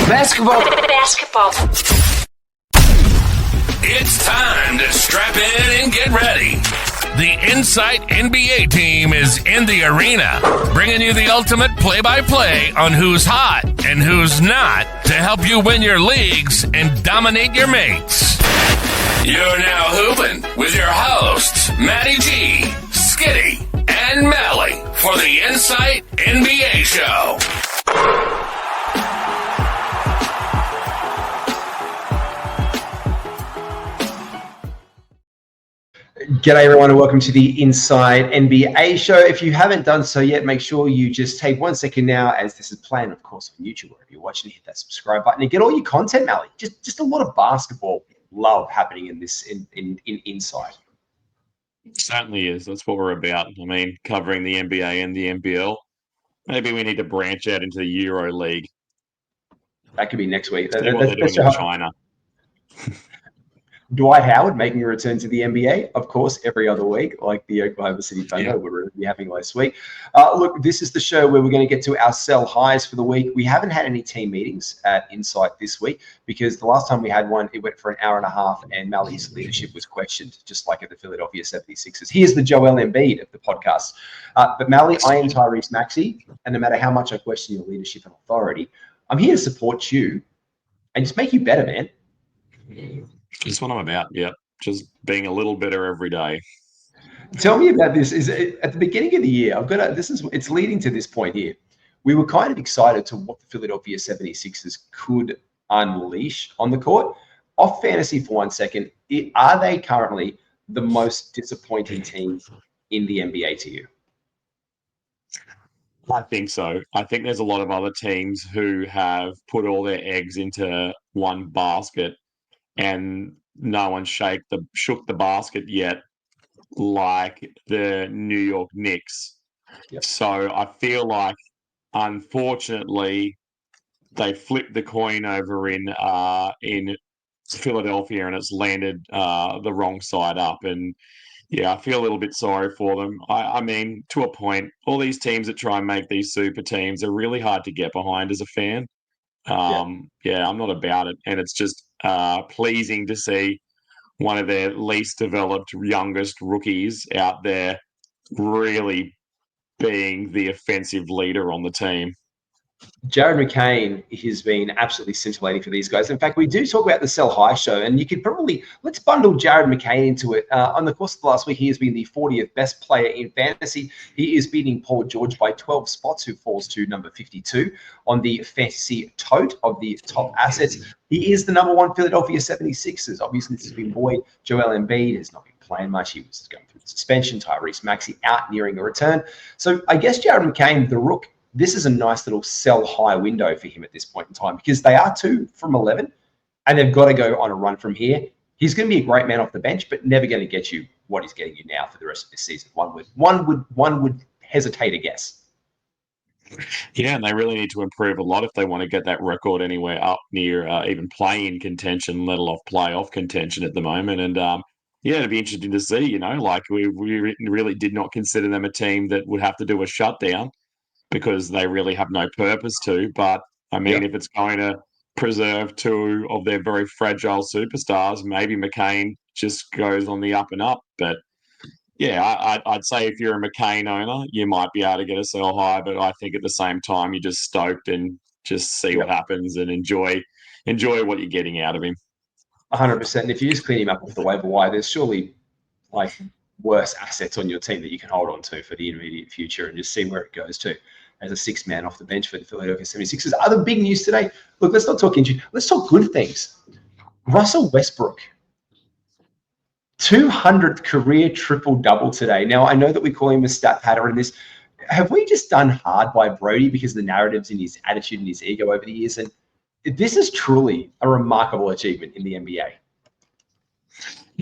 Basketball. It's time to strap in and get ready. The Insight NBA team is in the arena, bringing you the ultimate play-by-play on who's hot and who's not to help you win your leagues and dominate your mates. You're now hooping with your hosts, Matty G, Skitty, and Malley for the Insight NBA show. G'day everyone and welcome to the Insight NBA show. If you haven't done so yet, make sure you just take 1 second now, as this is playing, of course, on YouTube, wherever you're watching, hit that subscribe button and get all your content, Malley. Just a lot of basketball love happening in this in Insight. It certainly is. That's what we're about. I mean, covering the NBA and the NBL. Maybe we need to branch out into the Euro League. That could be next week. What they're doing in China. Dwight Howard making a return to the NBA, of course, every other week, like the Oklahoma City Thunder we're be having last week. Look, this is the show where we're going to get to our sell highs for the week. We haven't had any team meetings at Insight this week because the last time we had one, it went for an hour and a half and Malley's leadership was questioned, just like at the Philadelphia 76ers. He is the Joel Embiid of the podcast. But Malley, I am Tyrese Maxey, and no matter how much I question your leadership and authority, I'm here to support you and just make you better, man. That's what I'm about. Yeah, just being a little better every day. Tell me about this. Is it, at the beginning of the year, it's leading to this point here. We were kind of excited to what the Philadelphia 76ers could unleash on the court. Off fantasy for 1 second, are they currently the most disappointing team in the NBA to you? I think so. I think there's a lot of other teams who have put all their eggs into one basket and no one shook the basket yet, like the New York Knicks. Yep. So I feel like, unfortunately, they flipped the coin over in Philadelphia, and it's landed the wrong side up. And yeah, I feel a little bit sorry for them. I mean, to a point, all these teams that try and make these super teams are really hard to get behind as a fan. Yeah, I'm not about it, and it's just pleasing to see one of their least developed, youngest rookies out there really being the offensive leader on the team. Jared McCain has been absolutely scintillating for these guys. In fact, we do talk about the Sell High show, and you could probably, let's bundle Jared McCain into it. On the course of the last week, he has been the 40th best player in fantasy. He is beating Paul George by 12 spots, who falls to number 52 on the fantasy tote of the top assets. He is the number one Philadelphia 76ers. Obviously, this has been void. Joel Embiid has not been playing much. He was going through the suspension. Tyrese Maxey out nearing a return. So I guess Jared McCain, the Rook, this is a nice little sell high window for him at this point in time because they are 2 from 11 and they've got to go on a run from here. He's going to be a great man off the bench, but never going to get you what he's getting you now for the rest of this season. One would hesitate a guess. Yeah, and they really need to improve a lot if they want to get that record anywhere up near even play-in contention, let alone playoff contention at the moment. And yeah, it'd be interesting to see, like we really did not consider them a team that would have to do a shutdown, because they really have no purpose to. But, I mean, if it's going to preserve 2 of their very fragile superstars, maybe McCain just goes on the up and up. But, yeah, I'd say if you're a McCain owner, you might be able to get a sell high. But I think at the same time, you're just stoked and just see what happens and enjoy what you're getting out of him. 100%. And if you just clean him up off the waiver wire, there's surely, like, worse assets on your team that you can hold on to for the immediate future and just see where it goes to as a 6th man off the bench for the Philadelphia 76ers. Other big news today. Look, let's not talk injury. Let's talk good things. Russell Westbrook, 200th career triple-double today. Now, I know that we call him a stat pattern in this. Have we just done hard by Brody because of the narratives in his attitude and his ego over the years? And this is truly a remarkable achievement in the NBA.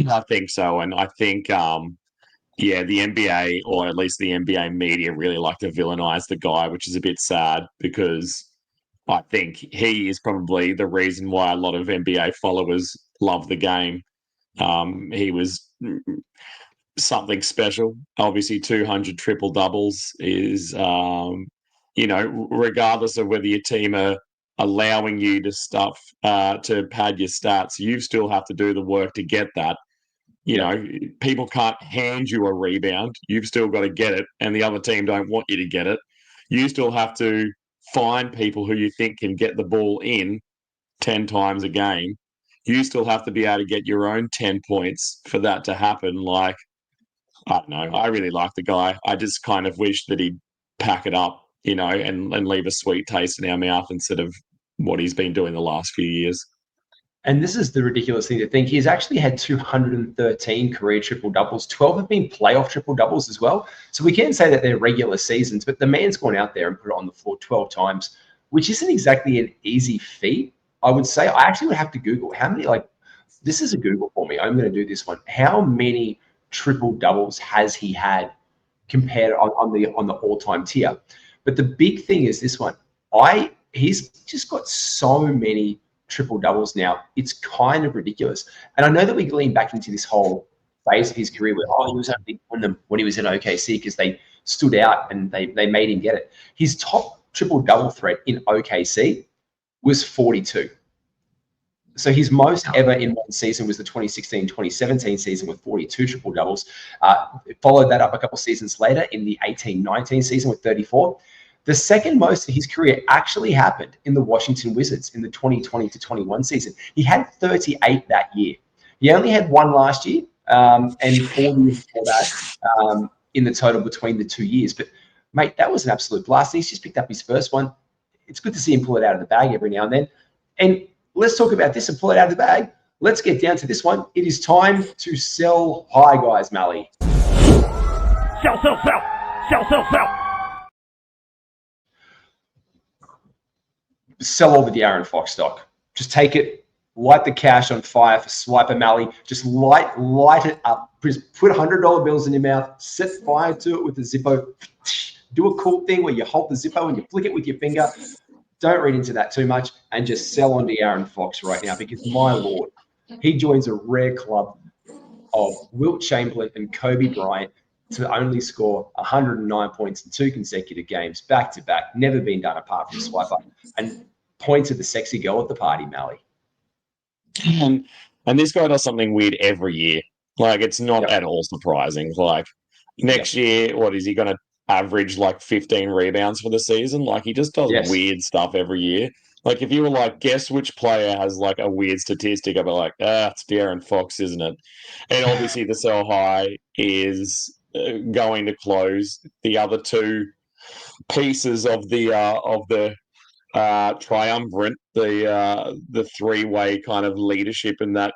I think so. And I think yeah, the NBA, or at least the NBA media, really like to villainize the guy, which is a bit sad because I think he is probably the reason why a lot of NBA followers love the game. He was something special. Obviously, 200 triple doubles is, regardless of whether your team are allowing you to pad your stats. You still have to do the work to get that. You know, people can't hand you a rebound. You've still got to get it, and the other team don't want you to get it. You still have to find people who you think can get the ball in 10 times a game. You still have to be able to get your own 10 points for that to happen. Like, I don't know. I really like the guy. I just kind of wish that he'd pack it up, and leave a sweet taste in our mouth instead of what he's been doing the last few years. And this is the ridiculous thing to think. He's actually had 213 career triple-doubles. 12 have been playoff triple-doubles as well. So we can say that they're regular seasons, but the man's gone out there and put it on the floor 12 times, which isn't exactly an easy feat, I would say. I actually would have to Google how many, this is a Google for me. I'm going to do this one. How many triple-doubles has he had compared on the all-time tier? But the big thing is this one. He's just got so many triple doubles now. It's kind of ridiculous. And I know that we lean back into this whole phase of his career where, he was only on them when he was in OKC because they stood out and they made him get it. His top triple double threat in OKC was 42. So his most ever in one season was the 2016-2017 season with 42 triple doubles. Followed that up a couple seasons later in the 18-19 season with 34. The second most of his career actually happened in the Washington Wizards in the 2020-21 season. He had 38 that year. He only had one last year and 40 before that in the total between the 2 years. But, mate, that was an absolute blast. He's just picked up his first one. It's good to see him pull it out of the bag every now and then. And let's talk about this and pull it out of the bag. Let's get down to this one. It is time to sell high, guys, Malley. Sell, sell, sell. Sell, sell, sell. Sell all the De'Aaron Fox stock. Just take it, light the cash on fire for Swiper Malley. Just light it up. Just put $100 bills in your mouth. Set fire to it with the Zippo. Do a cool thing where you hold the Zippo and you flick it with your finger. Don't read into that too much and just sell on De'Aaron Fox right now because, my Lord, he joins a rare club of Wilt Chamberlain and Kobe Bryant to only score 109 points in 2 consecutive games, back-to-back, never been done apart from Swiper, and point to the sexy girl at the party, Malley. And this guy does something weird every year. Like, it's not at all surprising. Like, next year, what is he going to average, 15 rebounds for the season? Like, he just does weird stuff every year. Like, if you were like, guess which player has, a weird statistic, I'd be like, it's De'Aaron Fox, isn't it? And obviously the sell high is going to close. The other two pieces of the triumvirate, the three-way kind of leadership in that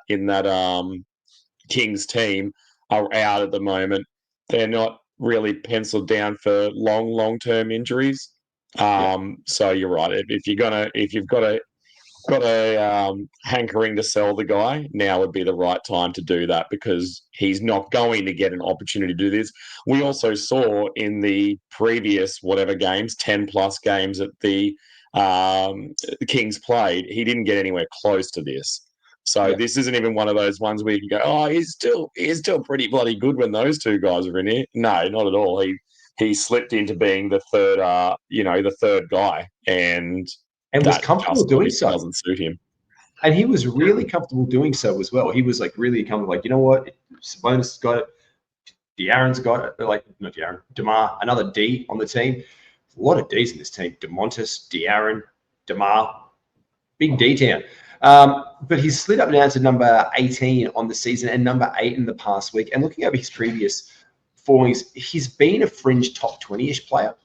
Kings team are out at the moment. They're not really penciled down for long-term injuries. So you're right. If you've got a hankering to sell the guy, now would be the right time to do that because he's not going to get an opportunity to do this. We also saw in the previous games, 10+ games that the Kings played, he didn't get anywhere close to this. So this isn't even one of those ones where you can go, he's still pretty bloody good when those two guys are in here. No, not at all. He slipped into being the third, the third guy, and was comfortable doing so. Doesn't suit him. And he was really comfortable doing so as well. He was really comfortable. You know what? Sabonis got it. De'Aaron's got it. Not De'Aaron. DeMar, another D on the team. A lot of Ds in this team. DeMontis, De'Aaron, DeMar. Big D town. But he's slid up now to number 18 on the season and number 8 in the past week. And looking over his previous formings, he's been a fringe top 20-ish player.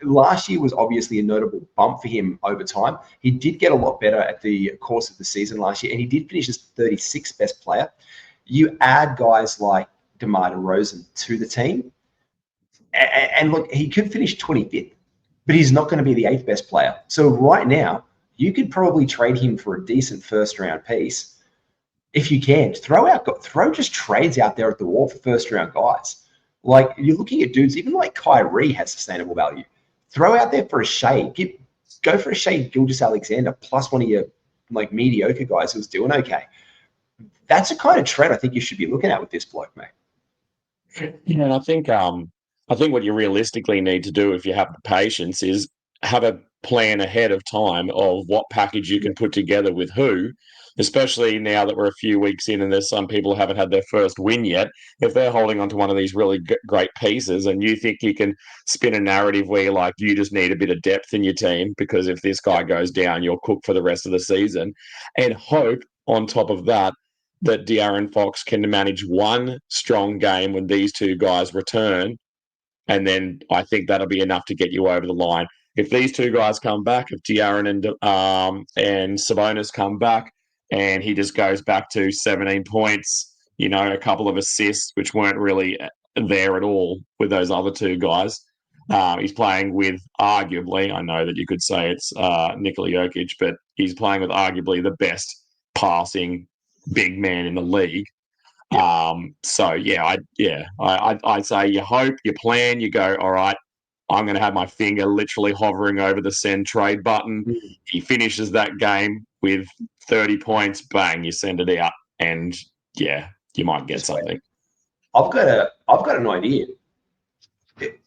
Last year was obviously a notable bump for him over time. He did get a lot better at the course of the season last year, and he did finish as 36th best player. You add guys like DeMar DeRozan to the team, and look, he could finish 25th, but he's not going to be the 8th best player. So right now, you could probably trade him for a decent first-round piece if you can. Throw just trades out there at the wall for first-round guys. You're looking at dudes, even like Kyrie has sustainable value. Throw out there for a Shea. Go for a Shea Gilgeous-Alexander plus one of your mediocre guys who's doing okay. That's the kind of trade I think you should be looking at with this bloke, mate. Yeah, and I think what you realistically need to do if you have the patience is have a plan ahead of time of what package you can put together with who, especially now that we're a few weeks in and there's some people who haven't had their first win yet. If they're holding on to one of these really great pieces and you think you can spin a narrative where you're like, you just need a bit of depth in your team because if this guy goes down, you're cooked for the rest of the season, and hope on top of that that De'Aaron Fox can manage one strong game when these two guys return, and then I think that'll be enough to get you over the line. If these two guys come back, if De'Aaron and Sabonis come back, and he just goes back to 17 points, a couple of assists, which weren't really there at all with those other two guys. He's playing with arguably, I know that you could say it's Nikola Jokic, but he's playing with arguably the best passing big man in the league. I'd say you hope, you plan, you go, all right, I'm going to have my finger literally hovering over the send trade button. He finishes that game with 30 points, bang, you send it out, and you might get something. I've got an idea.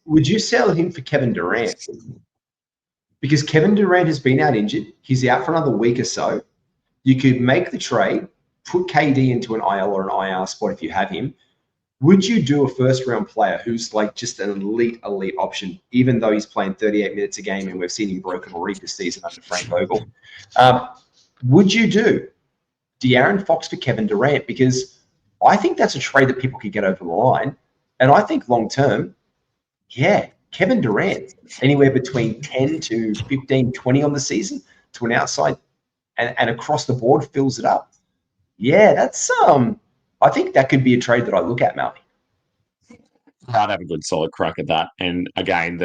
Would you sell him for Kevin Durant? Because Kevin Durant has been out injured. He's out for another week or so. You could make the trade, put KD into an IL or an IR spot if you have him. Would you do a first-round player who's like just an elite option, even though he's playing 38 minutes a game and we've seen him broken already this season under Frank Vogel? Would you do De'Aaron Fox for Kevin Durant? Because I think that's a trade that people could get over the line. And I think long-term, Kevin Durant, anywhere between 10 to 15, 20 on the season to an outside and across the board fills it up. Yeah, that's I think that could be a trade that I look at, Malley. I'd have a good solid crack at that. And again,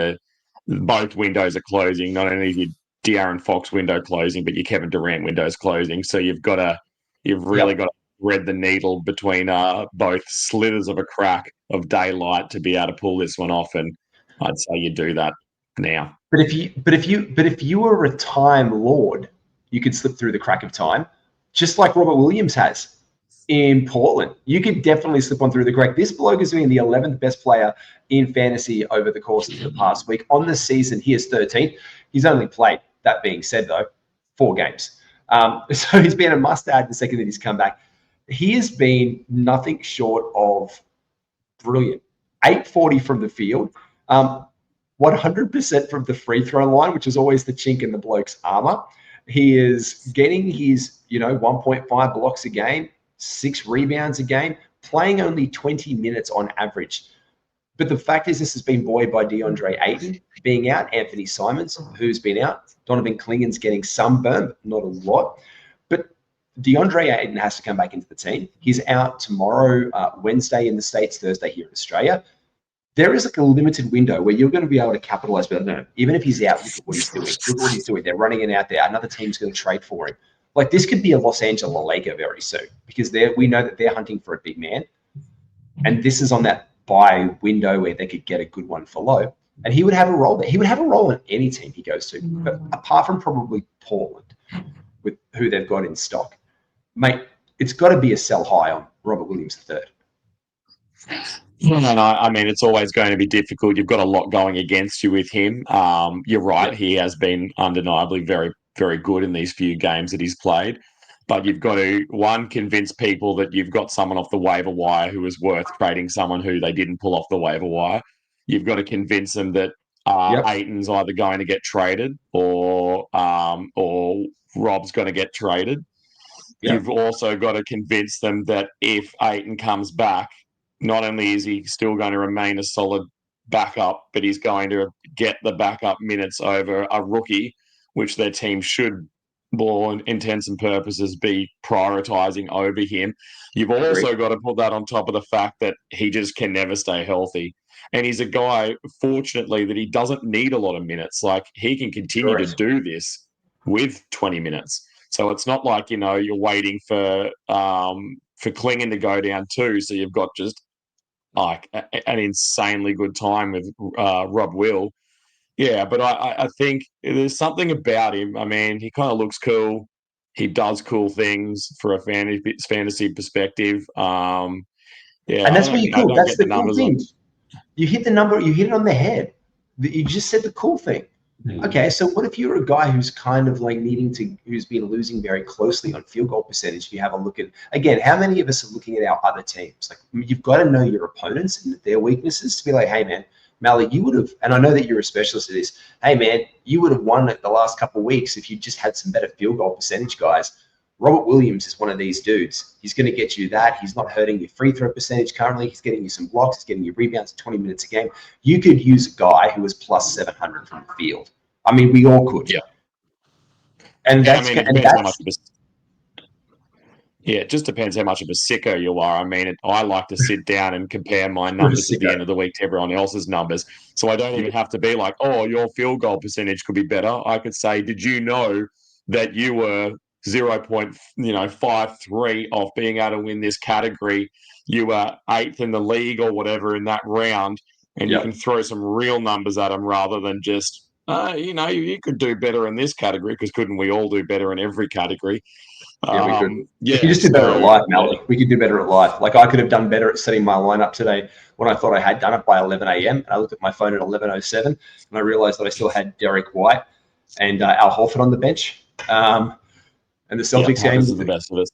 both windows are closing. Not only is your De'Aaron Fox window closing, but your Kevin Durant window is closing. So you've really got to thread the needle between both slithers of a crack of daylight to be able to pull this one off. And I'd say you do that now. But if you were a time lord, you could slip through the crack of time, just like Robert Williams has in Portland. You could definitely slip on through the crack. This bloke is being the 11th best player in fantasy over the course of the past week. On the season, he is 13th. He's only played, that being said, though, 4 games. So he's been a must-add the second that he's come back. He has been nothing short of brilliant. 840 from the field, 100% from the free throw line, which is always the chink in the bloke's armor. He is getting his, 1.5 blocks a game, 6 rebounds a game, playing only 20 minutes on average. But the fact is, this has been buoyed by DeAndre Ayton being out, Anthony Simons, who's been out, Donovan Klingen's getting some burn, but not a lot. But DeAndre Ayton has to come back into the team. He's out tomorrow, Wednesday in the States, Thursday here in Australia. There is like a limited window where you're going to be able to capitalize. But no, even if he's out, look at what he's doing. Look what he's doing. They're running it out there. Another team's going to trade for him. Like, this could be a Los Angeles Laker very soon because we know that they're hunting for a big man. And this is on that buy window where they could get a good one for low. And he would have a role there. He would have a role in any team he goes to. But apart from probably Portland with who they've got in stock, mate, it's got to be a sell high on Robert Williams III. No, I mean, it's always going to be difficult. You've got a lot going against you with him. You're right. Yeah. He has been undeniably very, very good in these few games that he's played. But you've got to, one, convince people that you've got someone off the waiver wire who is worth trading someone who they didn't pull off the waiver wire. You've got to convince them that Ayton's either going to get traded or Rob's going to get traded. Yep. You've also got to convince them that if Ayton comes back, not only is he still going to remain a solid backup, but he's going to get the backup minutes over a rookie, which their team should, for intents and purposes, be prioritizing over him. You've also got to put that on top of the fact that he just can never stay healthy. And he's a guy, fortunately, that he doesn't need a lot of minutes. Like, he can continue to do this with 20 minutes. So it's not like, you're waiting for Klingen to go down too. So you've got just like an insanely good time with Rob Will. Yeah, but I think there's something about him. I mean, he kind of looks cool. He does cool things for a fantasy perspective. And that's what you cool. That's the cool thing. You hit the number. You hit it on the head. You just said the cool thing. Okay, so what if you're a guy who's kind of like who's been losing very closely on field goal percentage? If you have a look at, again, how many of us are looking at our other teams? Like, you've got to know your opponents and their weaknesses to be like, hey, man, Malley, you would have, and I know that you're a specialist at this, hey, man, you would have won it the last couple of weeks if you just had some better field goal percentage guys. Robert Williams is one of these dudes. He's going to get you that. He's not hurting your free throw percentage currently. He's getting you some blocks. He's getting you rebounds 20 minutes a game. You could use a guy who was plus 700 from the field. I mean, we all could. Yeah. And that's, it depends how much it just depends how much of a sicko you are. I mean, I like to sit down and compare my numbers at the end of the week to everyone else's numbers. So I don't even have to be like, oh, your field goal percentage could be better. I could say, did you know that you were 0.53 off being able to win this category? You were 8th in the league or whatever in that round, and you can throw some real numbers at them rather than just, you could do better in this category, because couldn't we all do better in every category? Yeah, we could. We could just do better at life, Malley. We could do better at life. Like, I could have done better at setting my lineup today when I thought I had done it by 11 a.m. And I looked at my phone at 11:07 and I realized that I still had Derek White and Al Horford on the bench. And the Celtics game happens to the best of us.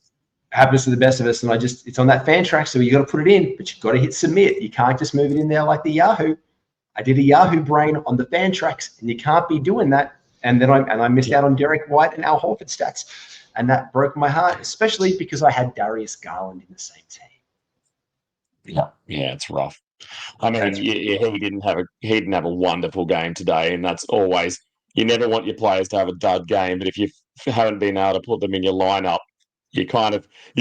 Happens to the best of us. And it's on that fan track, so you got to put it in, but you've got to hit submit. You can't just move it in there like the Yahoo. I did a Yahoo brain on the fan tracks, and you can't be doing that. And then I missed out on Derek White and Al Horford stats. And that broke my heart, especially because I had Darius Garland in the same team. Yeah, it's rough. I mean, he didn't have a wonderful game today, and that's always, you never want your players to have a dud game, but if you haven't been able to put them in your lineup, you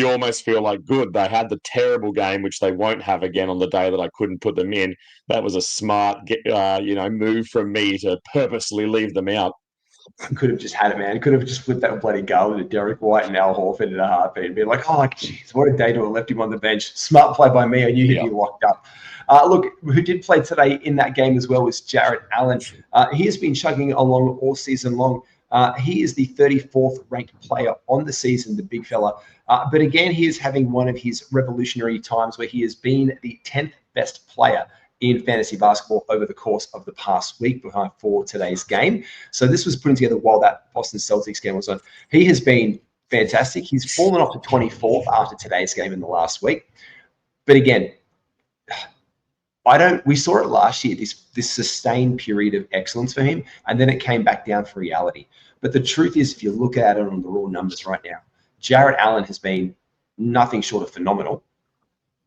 almost feel like, good, they had the terrible game, which they won't have again on the day that I couldn't put them in. That was a smart, move from me to purposely leave them out. Could have just had it, man. Could have just flipped that bloody Garland to Derek White and Al Horford in a heartbeat and be like, oh, jeez, what a day to have left him on the bench. Smart play by me. I knew he'd be locked up. Look, who did play today in that game as well was Jarrett Allen. He has been chugging along all season long. He is the 34th ranked player on the season, the big fella. But again, he is having one of his revolutionary times where he has been the 10th best player in fantasy basketball over the course of the past week for today's game. So this was putting together while that Boston Celtics game was on. He has been fantastic. He's fallen off to 24th after today's game in the last week. But again, we saw it last year, this sustained period of excellence for him, and then it came back down for reality. But the truth is, if you look at it on the raw numbers right now, Jarrett Allen has been nothing short of phenomenal.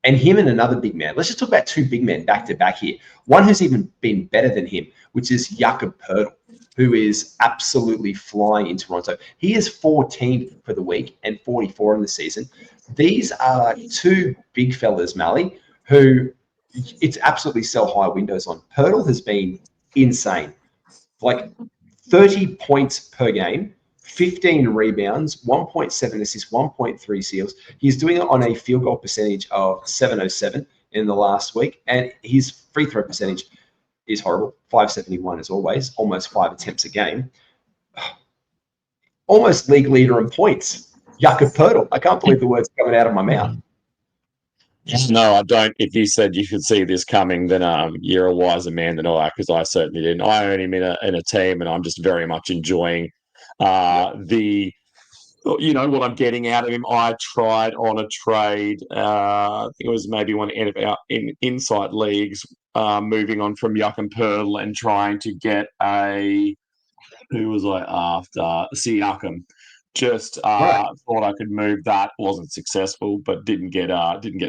And him and another big man. Let's just talk about two big men back to back here. One who's even been better than him, which is Jakob Poeltl, who is absolutely flying in Toronto. He is 14th for the week and 44 in the season. These are two big fellas, Malley, who it's absolutely sell high windows on. Poeltl has been insane. Like 30 points per game, 15 rebounds, 1.7 assists, 1.3 steals. He's doing it on a field goal percentage of 707 in the last week. And his free throw percentage is horrible, 571 as always, almost 5 attempts a game. Almost league leader in points. Jakob Poeltl. I can't believe the words coming out of my mouth. No, I don't. If you said you could see this coming, then you're a wiser man than I, because I certainly didn't. I own him in a team, and I'm just very much enjoying what I'm getting out of him. I tried on a trade. I think it was maybe one of our Insight leagues, moving on from Jakob Poeltl and trying to get who was I after? Siakam. Just thought I could move that. Wasn't successful, but didn't get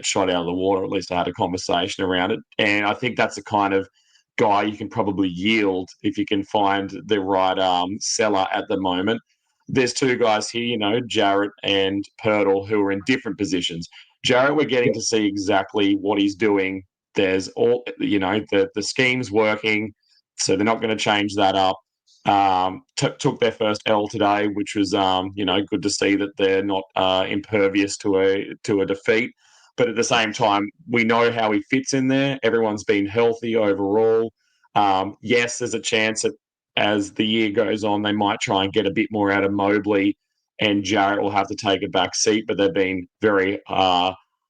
shot out of the water. At least I had a conversation around it, and I think that's the kind of guy you can probably yield if you can find the right seller at the moment. There's two guys here, Jarrett and Poeltl, who are in different positions. Jarrett, we're getting to see exactly what he's doing. There's all, the scheme's working, so they're not going to change that up. Took their first L today, which was good to see that they're not impervious to a defeat. But at the same time, we know how he fits in there. Everyone's been healthy overall. Yes, there's a chance that as the year goes on, they might try and get a bit more out of Mobley, and Jarrett will have to take a back seat. But they've been very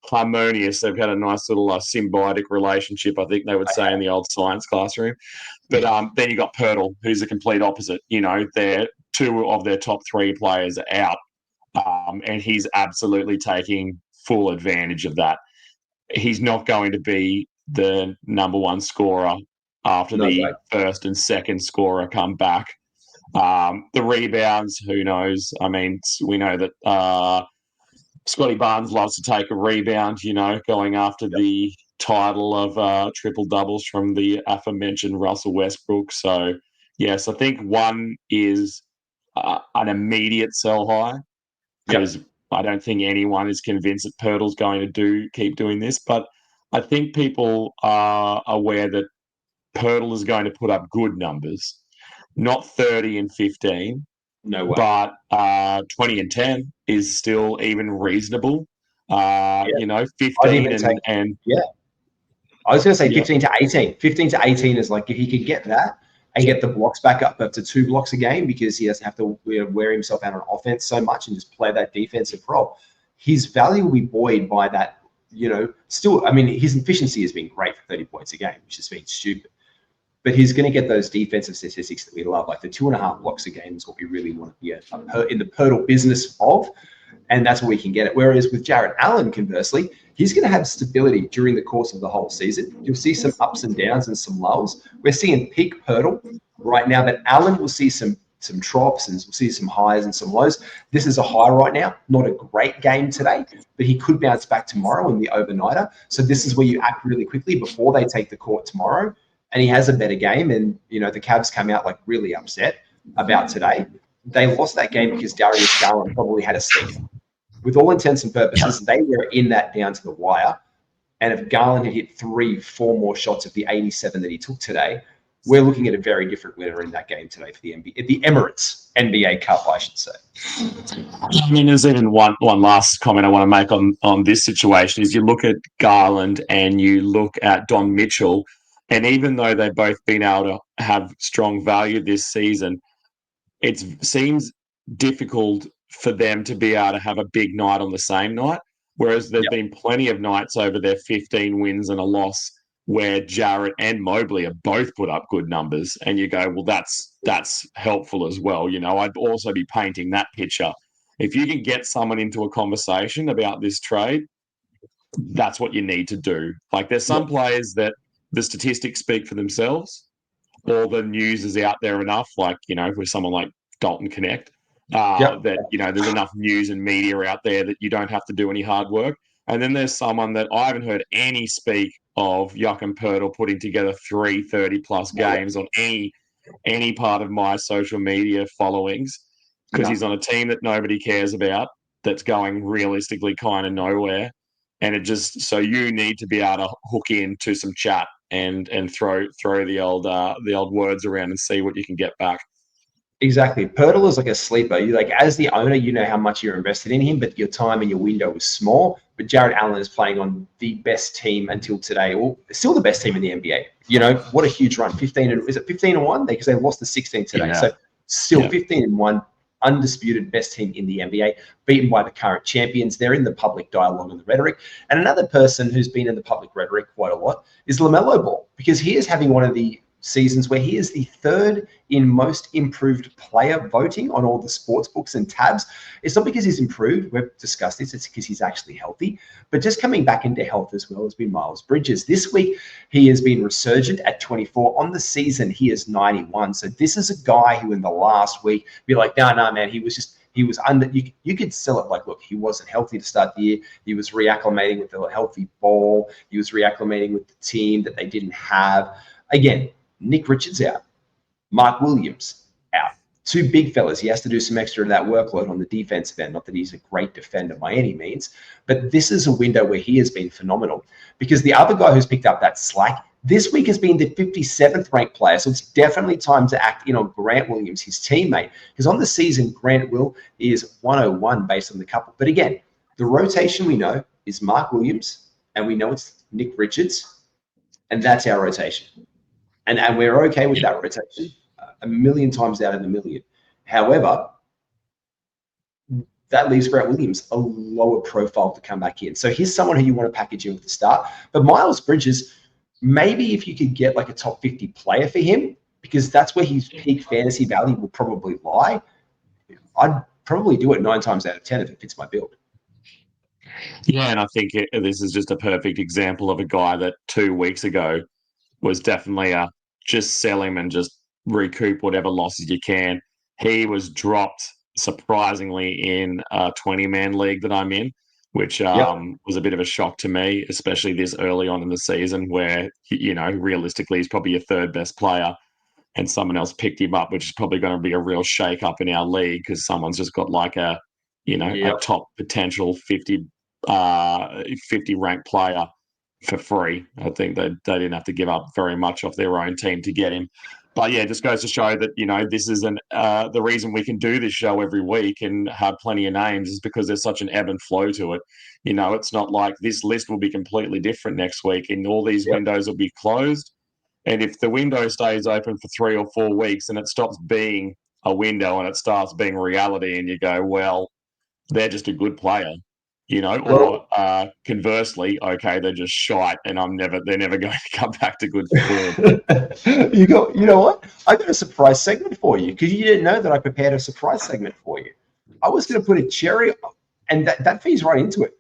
harmonious. They've had a nice little symbiotic relationship, I think they would say in the old science classroom. But then you got Pirtle, who's the complete opposite. They're two of their top three players are out, and he's absolutely taking full advantage of that. He's not going to be the number one scorer after the first and second scorer come back. The rebounds, who knows? I mean, we know that Scotty Barnes loves to take a rebound, going after the title of triple doubles from the aforementioned Russell Westbrook. So, yes, I think one is an immediate sell high, because I don't think anyone is convinced that Pirtle's going to keep doing this. But I think people are aware that Pirtle is going to put up good numbers, not 30 and 15. No way. But 20 and 10 is still even reasonable. 15 and yeah. I was going to say 15 to 18. 15 to 18 is like, if he could get that and get the blocks back up to 2 blocks a game, because he doesn't have to wear himself out on offense so much and just play that defensive role, his value will be buoyed by that. Still, I mean, his efficiency has been great for 30 points a game, which has been stupid. But he's going to get those defensive statistics that we love, like the 2.5 blocks a game is what we really want to be in the Pirtle business of, and that's where we can get it. Whereas with Jarrett Allen, conversely, he's going to have stability during the course of the whole season. You'll see some ups and downs and some lulls. We're seeing peak Pirtle right now, but Allen will see some troughs and we'll see some highs and some lows. This is a high right now, not a great game today, but he could bounce back tomorrow in the overnighter. So this is where you act really quickly before they take the court tomorrow. And he has a better game. And, the Cavs came out like really upset about today. They lost that game because Darius Garland probably had a seat. With all intents and purposes, they were in that down to the wire. And if Garland had hit 3-4 more shots of the 87 that he took today, we're looking at a very different winner in that game today for the NBA, the Emirates NBA Cup, I should say. I mean, there's even one last comment I want to make on this situation is you look at Garland and you look at Don Mitchell. And even though they've both been able to have strong value this season, it seems difficult for them to be able to have a big night on the same night. Whereas there's been plenty of nights over their 15 wins and a loss where Jarrett and Mobley have both put up good numbers. And you go, well, that's helpful as well. I'd also be painting that picture. If you can get someone into a conversation about this trade, that's what you need to do. Like, there's some players that the statistics speak for themselves, or the news is out there enough, like, with someone like Dalton Connect, that, there's enough news and media out there that you don't have to do any hard work. And then there's someone that I haven't heard any speak of Joachim Pirtle putting together 3 30-plus games on any part of my social media followings, because he's on a team that nobody cares about, that's going realistically kind of nowhere. And it just, so you need to be able to hook into some chat and throw the old words around and see what you can get back. Exactly. Pirtle is like a sleeper. You like, as the owner, you know how much you're invested in him, but your time and your window is small. But Jarrett Allen is playing on the best team until today, or still the best team in the NBA. What a huge run. 15-1? Because they lost the 16 today. Yeah. So still 15-1, undisputed best team in the NBA, beaten by the current champions. They're in the public dialogue and the rhetoric. And another person who's been in the public rhetoric quite a lot is LaMelo Ball, because he is having one of the seasons where he is the 3rd in most improved player voting on all the sports books and tabs. It's not because he's improved. We've discussed this. It's because he's actually healthy. But just coming back into health as well has been Miles Bridges. This week, he has been resurgent at 24. On the season, he is 91. So this is a guy who in the last week be like, no, man, he was under, you could sell it like, look, he wasn't healthy to start the year. He was reacclimating with a healthy ball. He was reacclimating with the team that they didn't have. Again, Nick Richards out. Mark Williams out. 2 big fellas. He has to do some extra of that workload on the defensive end. Not that he's a great defender by any means, but this is a window where he has been phenomenal, because the other guy who's picked up that slack this week has been the 57th ranked player. So it's definitely time to act in on Grant Williams, his teammate, because on the season, Grant Will is 101 based on the couple. But again, the rotation we know is Mark Williams, and we know it's Nick Richards, and that's our rotation. And we're okay with that rotation, a million times out of a million. However, that leaves Grant Williams a lower profile to come back in. So he's someone who you want to package in with the start. But Miles Bridges, maybe if you could get like a top 50 player for him, because that's where his peak fantasy value will probably lie, I'd probably do it 9 times out of 10 if it fits my build. Yeah, and I think this is just a perfect example of a guy that 2 weeks ago was definitely just sell him and just recoup whatever losses you can. He was dropped surprisingly in a 20-man league that I'm in, which was a bit of a shock to me, especially this early on in the season where, realistically he's probably your third best player and someone else picked him up, which is probably going to be a real shake-up in our league because someone's just got like a top potential 50 ranked player for free. I think they didn't have to give up very much off their own team to get him. But yeah, it just goes to show that, this is the reason we can do this show every week and have plenty of names is because there's such an ebb and flow to it. It's not like this list will be completely different next week and all these windows will be closed. And if the window stays open for 3 or 4 weeks and it stops being a window and it starts being reality and you go, well, they're just a good player, or conversely, okay, they're just shite and they're never going to come back to good form. You know what? I got a surprise segment for you because you didn't know that I prepared a surprise segment for you. I was going to put a cherry, and that feeds right into it.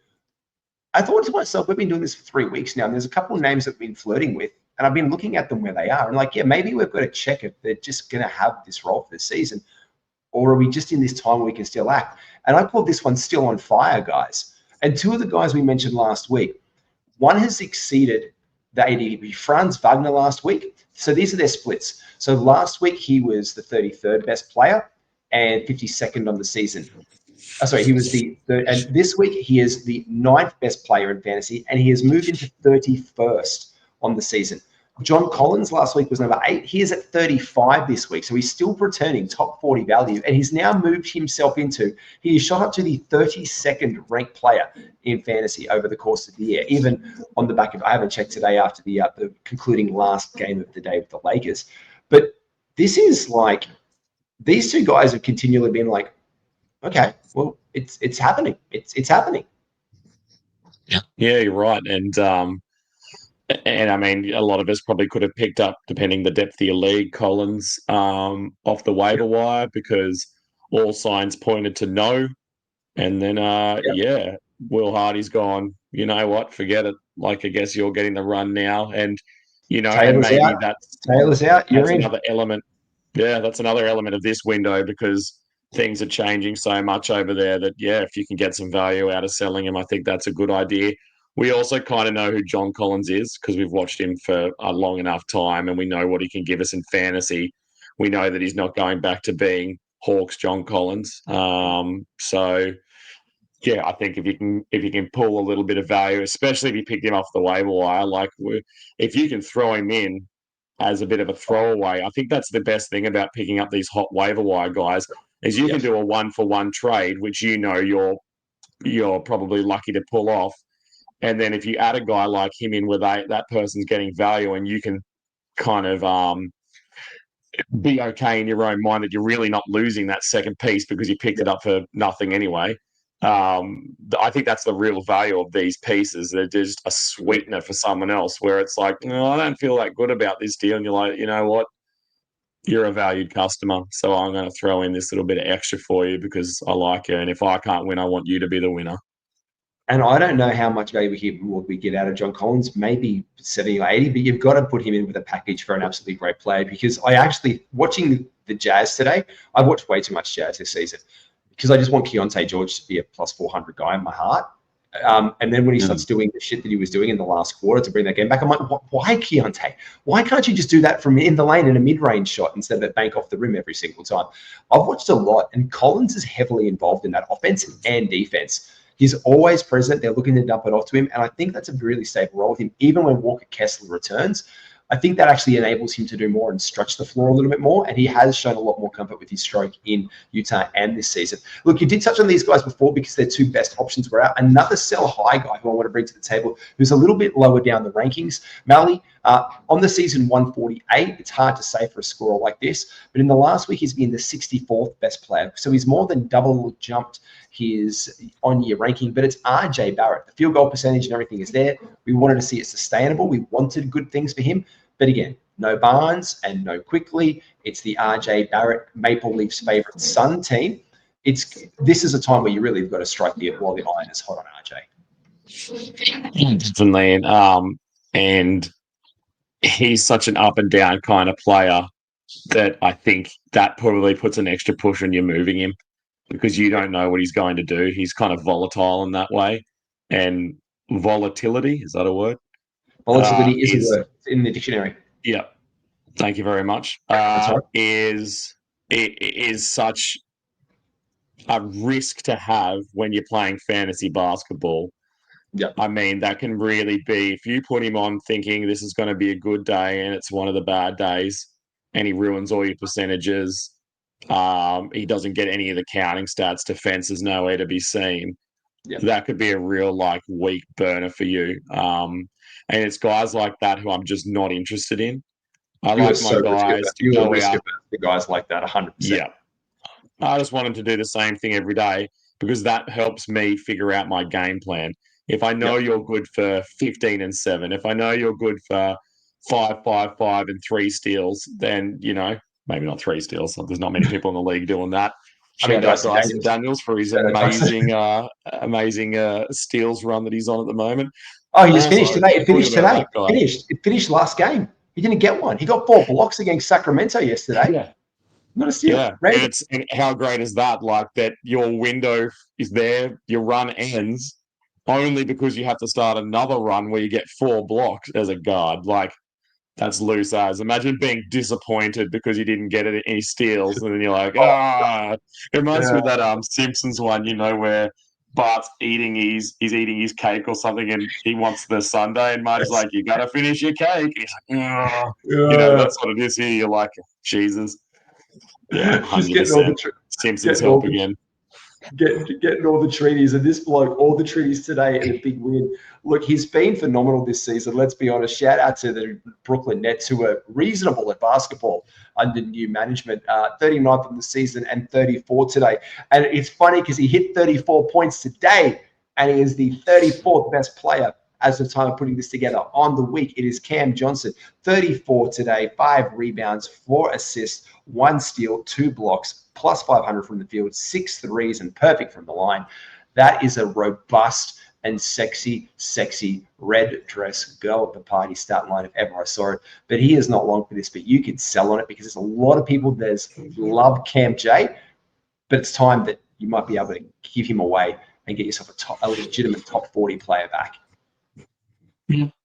I thought to myself, we've been doing this for 3 weeks now, and there's a couple of names that we've been flirting with, and I've been looking at them where they are, and like, yeah, maybe we've got to check if they're just going to have this role for the season, or are we just in this time where we can still act? And I called this one Still on Fire, guys. And 2 of the guys we mentioned last week, one has exceeded the ADP. Franz Wagner last week. So these are their splits. So last week, he was the 33rd best player and 52nd on the season. He was the third. And this week, he is the 9th best player in fantasy, and he has moved into 31st on the season. John Collins last week was number 8. He is at 35 this week. So he's still returning top 40 value. And he's now moved himself he is shot up to the 32nd ranked player in fantasy over the course of the year, even on the back of, I haven't checked today after the concluding last game of the day with the Lakers. But this is like, these 2 guys have continually been like, okay, well, it's happening. It's happening. Yeah, you're right. And I mean, a lot of us probably could have picked up, depending the depth of your league, Collins off the waiver wire because all signs pointed to no. And then, Will Hardy's gone, you know what, forget it. Like, I guess you're getting the run now. And, Taylor's maybe out. Taylor's out. That's another element. Yeah, that's another element of this window because things are changing so much over there that, if you can get some value out of selling him, I think that's a good idea. We also kind of know who John Collins is because we've watched him for a long enough time and we know what he can give us in fantasy. We know that he's not going back to being Hawks John Collins. I think if you can pull a little bit of value, especially if you picked him off the waiver wire, like if you can throw him in as a bit of a throwaway, I think that's the best thing about picking up these hot waiver wire guys is you can do a 1-for-1 trade, which you're probably lucky to pull off. And then if you add a guy like him in where that person's getting value and you can kind of be okay in your own mind that you're really not losing that second piece because you picked it up for nothing anyway. I think that's the real value of these pieces. They're just a sweetener for someone else where it's like, no, I don't feel that good about this deal. And you're like, you know what? You're a valued customer. So I'm going to throw in this little bit of extra for you because I like you. And if I can't win, I want you to be the winner. And I don't know how much value we get out of John Collins, maybe 70 or 80, but you've got to put him in with a package for an absolutely great player because I actually, watching the Jazz today, I've watched way too much Jazz this season because I just want Keontae George to be a plus 400 guy in my heart. And then when he starts doing the shit that he was doing in the last quarter to bring that game back, I'm like, why Keontae? Why can't you just do that from in the lane in a mid-range shot instead of bank off the rim every single time? I've watched a lot, and Collins is heavily involved in that offense and defense. He's always present. They're looking to dump it off to him. And I think that's a really stable role with him. Even when Walker Kessler returns, I think that actually enables him to do more and stretch the floor a little bit more. And he has shown a lot more comfort with his stroke in Utah and this season. Look, you did touch on these guys before because their 2 best options were out. Another sell high guy who I want to bring to the table, who's a little bit lower down the rankings. Malley, On the season, 148. It's hard to say for a scorer like this, but in the last week, he's been the 64th best player. So he's more than double jumped his on-year ranking, but it's RJ Barrett. The field goal percentage and everything is there. We wanted to see it sustainable. We wanted good things for him. But again, no Barnes and no Quickly. It's the RJ Barrett, Maple Leafs favorite son team. This is a time where you really have got to strike while the iron is hot on RJ. Definitely. And he's such an up and down kind of player that I think that probably puts an extra push on you moving him, because you don't know what he's going to do. He's kind of volatile in that way. And volatility, is that a word? Volatility is a word in the dictionary. Yeah. Thank you very much. Is such a risk to have when you're playing fantasy basketball. Yeah. I mean, that can really be, if you put him on thinking this is going to be a good day and it's one of the bad days and he ruins all your percentages, he doesn't get any of the counting stats, defense is nowhere to be seen. Yeah. That could be a real weak burner for you. And it's guys like that who I'm just not interested in. I like my guys to go out. The guys like that, 100%. Yeah. I just want them to do the same thing every day, because that helps me figure out my game plan. If I know you're good for 15 and 7, if I know you're good for 5, 5, 5 and 3 steals, then, maybe not 3 steals. There's not many people in the league doing that. Shout out Dyson Daniels for his amazing steals run that he's on at the moment. Oh, he just finished today. It finished last game. He didn't get one. He got 4 blocks against Sacramento yesterday. Yeah. Not a steal. Yeah. And how great is that? That your window is there, your run ends only because you have to start another run where you get 4 blocks as a guard. That's loose as. Imagine being disappointed because you didn't get any steals, and then you're like, It reminds me of that Simpsons one, where Bart's eating his cake or something, and he wants the sundae, and Marge's like, "You gotta finish your cake." And he's like, that's what it is here. You're like, Jesus. Yeah, 100%. Simpsons help again. Getting all the treaties, and this bloke, all the treaties today, and a big win. Look, he's been phenomenal this season. Let's be honest. Shout out to the Brooklyn Nets, who are reasonable at basketball under new management. 39th in the season and 34 today. And it's funny because he hit 34 points today, and he is the 34th best player as the time of putting this together on the week. It is Cam Johnson, 34 today, 5 rebounds, 4 assists, 1 steal, 2 blocks, plus 500 from the field, 6 threes, and perfect from the line. That is a robust and sexy red dress girl at the party stat line if ever I saw it. But he is not long for this, but you could sell on it because there's a lot of people that love Cam J, but it's time that you might be able to give him away and get yourself a legitimate top 40 player back.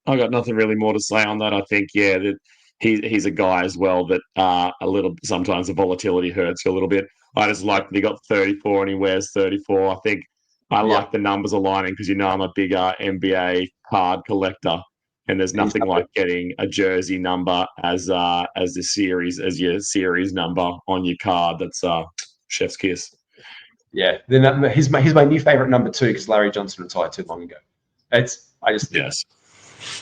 I got nothing really more to say on that. I think, that he's a guy as well that sometimes the volatility hurts you a little bit. I just like that he got 34 and he wears 34. I think I like the numbers aligning because I'm a big NBA card collector, and there's nothing like getting a jersey number as your series number on your card. That's chef's kiss. Yeah, then he's my new favorite number 2 because Larry Johnson retired too long ago.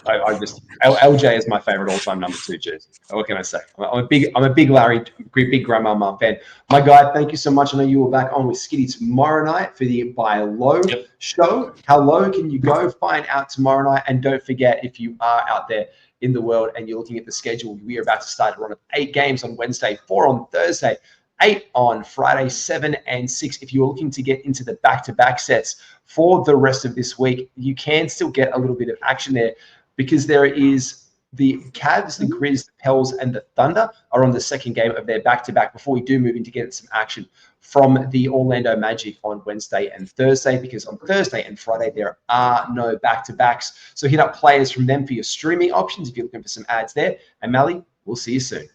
LJ is my favorite all-time number 2 jersey. What can I say? I'm a big Larry, big grandmama fan. My guy, thank you so much. I know you will back on with Skitty tomorrow night for the Buy Low show. How low can you go? Find out tomorrow night. And don't forget, if you are out there in the world and you're looking at the schedule, we are about to start a run of 8 games on Wednesday, 4 on Thursday, 8 on Friday, 7 and 6. If you're looking to get into the back-to-back sets for the rest of this week, you can still get a little bit of action there because there is the Cavs, the Grizz, the Pels, and the Thunder are on the second game of their back-to-back before we do move in to get some action from the Orlando Magic on Wednesday and Thursday, because on Thursday and Friday, there are no back-to-backs. So hit up players from them for your streaming options if you're looking for some ads there. And Malley, we'll see you soon.